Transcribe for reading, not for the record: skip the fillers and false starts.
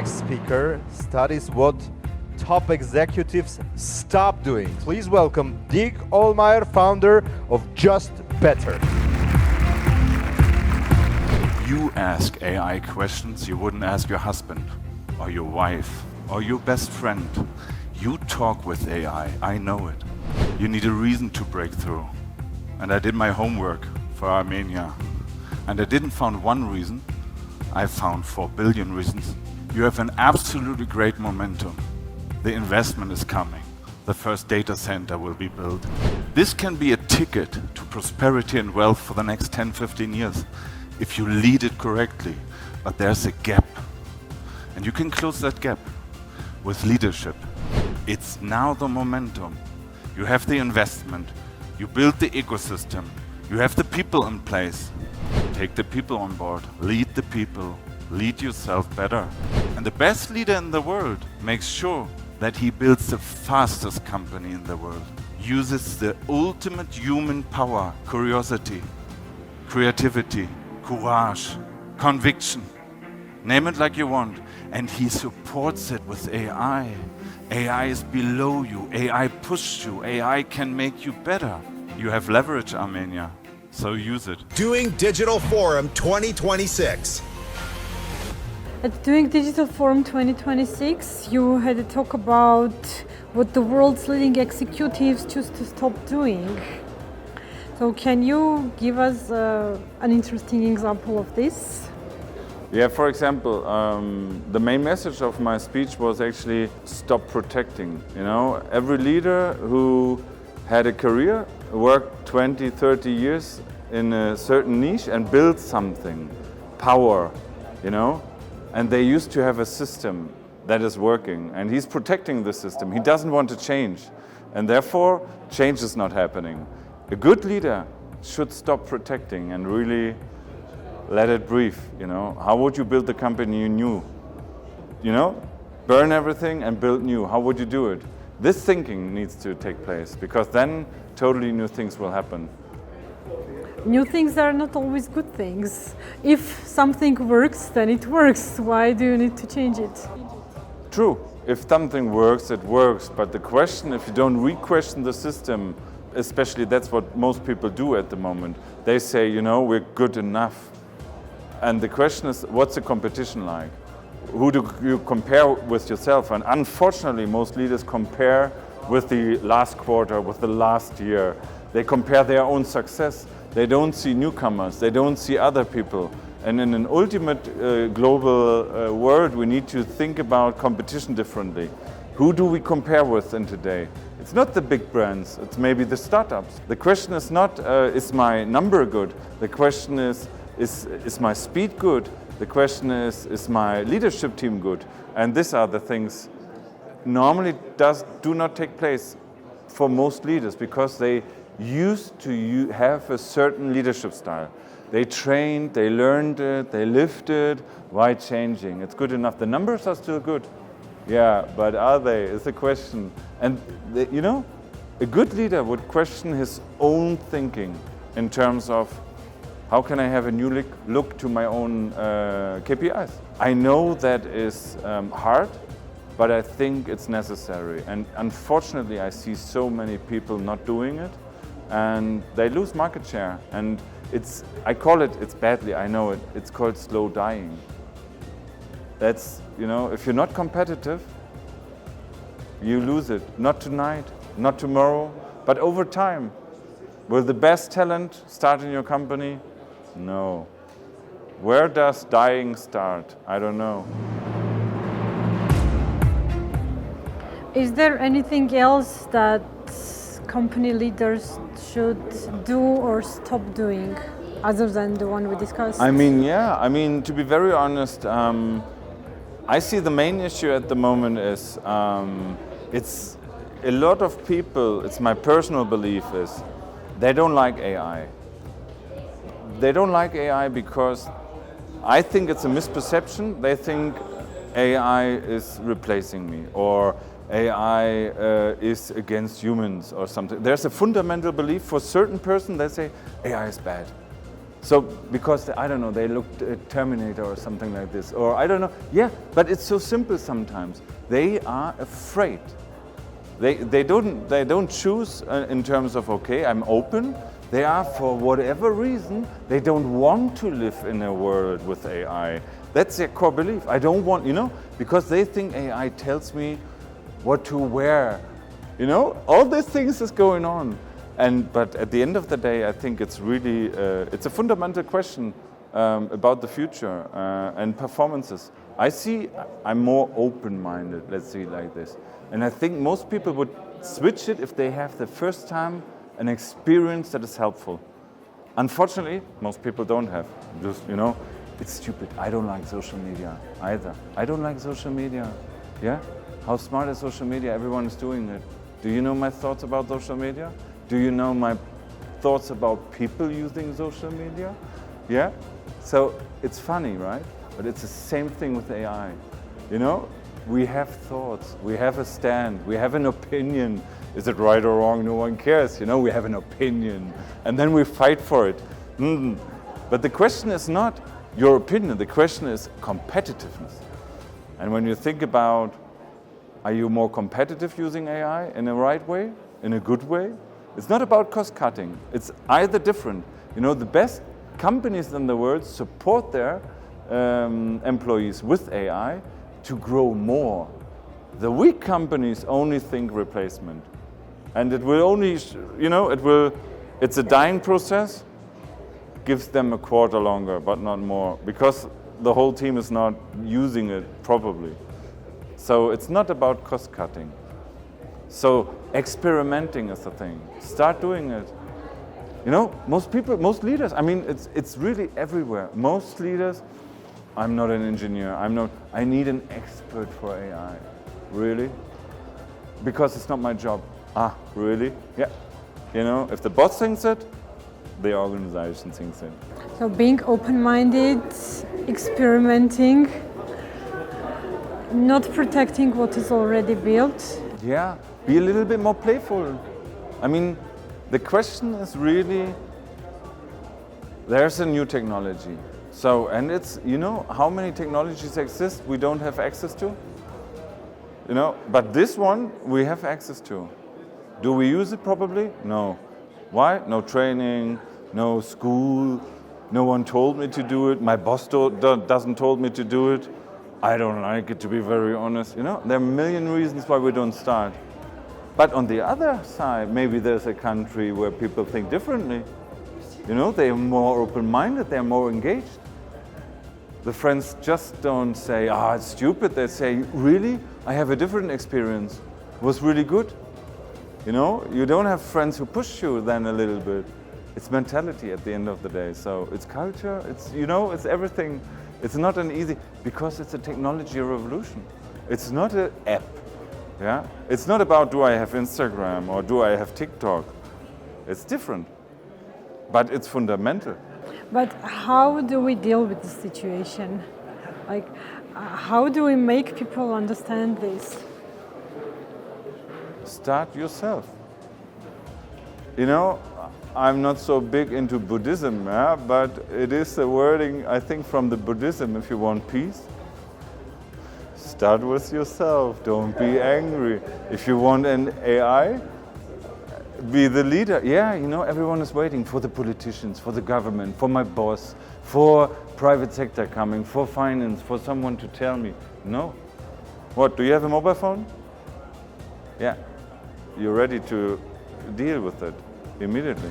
next speaker studies what top executives stop doing. Please welcome Dirk Ohlmeier, founder of Just Better. You ask AI questions you wouldn't ask your husband, or your wife, or your best friend. You talk with AI, I know it. You need a reason to break through. And I did my homework for Armenia. And I didn't find one reason, I found 4 billion reasons. You have an absolutely great momentum. The investment is coming. The first data center will be built. This can be a ticket to prosperity and wealth for the next 10, 15 years, if you lead it correctly. But there's a gap. And you can close that gap with leadership. It's now the momentum. You have the investment. You build the ecosystem. You have the people in place. Take the people on board. Lead the people. Lead yourself better. And the best leader in the world makes sure that he builds the fastest company in the world. Uses the ultimate human power, curiosity, creativity, courage, conviction. Name it like you want. And he supports it with AI. AI is below you. AI pushes you. AI can make you better. You have leverage, Armenia, so use it. Doing Digital Forum 2026. At Doing Digital Forum 2026, you had a talk about what the world's leading executives choose to stop doing. So can you give us an interesting example of this? Yeah, for example, the main message of my speech was actually stop protecting. You know, every leader who had a career, worked 20, 30 years in a certain niche and built something, power, you know, and they used to have a system that is working, and he's protecting the system. He doesn't want to change, and therefore change is not happening. A good leader should stop protecting and really let it breathe, you know. How would you build the company you knew? You know, burn everything and build new. How would you do it? This thinking needs to take place, because then totally new things will happen. New things are not always good things. If something works, then it works. Why do you need to change it? True. If something works, it works. But the question, if you don't re-question the system, especially that's what most people do at the moment, they say, you know, we're good enough. And the question is, what's the competition like? Who do you compare with yourself? And unfortunately, most leaders compare with the last quarter, with the last year. They compare their own success. They don't see newcomers. They don't see other people. And in an ultimate global world, we need to think about competition differently. Who do we compare with in today? It's not the big brands. It's maybe the startups. The question is not, is my number good? The question is my speed good? The question is my leadership team good? And these are the things normally do not take place for most leaders, because they used to have a certain leadership style. They trained, they learned it, they lived it. Why changing? It's good enough. The numbers are still good. Yeah, but are they? Is the question. And you know, a good leader would question his own thinking in terms of, how can I have a new look to my own KPIs? I know that is hard, but I think it's necessary. And unfortunately, I see so many people not doing it, and they lose market share. And I call it, it's badly, I know it, it's called slow dying. That's, you know, if you're not competitive, you lose it. Not tonight, not tomorrow, but over time. Will the best talent start in your company? No. Where does dying start? I don't know. Is there anything else that company leaders should do or stop doing, other than the one we discussed? I mean, yeah. I mean, to be very honest, I see the main issue at the moment is it's a lot of people, it's my personal belief, is they don't like AI. They don't like AI because I think it's a misperception. They think AI is replacing me, or AI is against humans or something. There's a fundamental belief for certain person, they say AI is bad. So because I don't know, they looked at Terminator or something like this, or I don't know. Yeah, but it's so simple sometimes. They are afraid. They don't choose in terms of, okay, I'm open. They are, for whatever reason, they don't want to live in a world with AI. That's their core belief. I don't want, because they think AI tells me what to wear. All these things is going on. But at the end of the day, I think it's really, it's a fundamental question about the future and performances. I'm more open-minded, let's see it like this. And I think most people would switch it if they have the first time an experience that is helpful. Unfortunately, most people don't have. Just, it's stupid. I don't like social media either. I don't like social media. Yeah? How smart is social media? Everyone is doing it. Do you know my thoughts about social media? Do you know my thoughts about people using social media? Yeah? So it's funny, right? But it's the same thing with AI. We have thoughts, we have a stand, we have an opinion. Is it right or wrong? No one cares. We have an opinion. And then we fight for it. But the question is not your opinion, the question is competitiveness. And when you think about, are you more competitive using AI in a right way, in a good way? It's not about cost cutting. It's either different. The best companies in the world support their employees with AI to grow more. The weak companies only think replacement. And it will only, it's a dying process, gives them a quarter longer, but not more, because the whole team is not using it properly. So it's not about cost cutting. So experimenting is the thing. Start doing it. Most leaders, it's really everywhere. Most leaders, I'm not an engineer, I need an expert for AI. Really? Because it's not my job. Ah, really? Yeah. If the boss thinks it, the organization thinks it. So being open-minded, experimenting, not protecting what is already built. Yeah, be a little bit more playful. The question is really, there's a new technology. So, and it's, how many technologies exist we don't have access to? But this one we have access to. Do we use it properly? No. Why? No training, no school, no one told me to do it, my boss doesn't told me to do it. I don't like it, to be very honest. There are a million reasons why we don't start. But on the other side, maybe there's a country where people think differently. They are more open-minded, they're more engaged. The friends just don't say, it's stupid. They say, really? I have a different experience. It was really good. You don't have friends who push you then a little bit. It's mentality at the end of the day. So it's culture, it's everything. It's not an easy, because it's a technology revolution. It's not an app. Yeah? It's not about, do I have Instagram or do I have TikTok? It's different, but it's fundamental. But how do we deal with the situation? How do we make people understand this? Start yourself. I'm not so big into Buddhism, but it is a wording, I think, from the Buddhism, if you want peace. Start with yourself, don't be angry. If you want an AI, be the leader. Yeah, everyone is waiting for the politicians, for the government, for my boss, for private sector coming, for finance, for someone to tell me. No. What, do you have a mobile phone? Yeah. You're ready to deal with it immediately.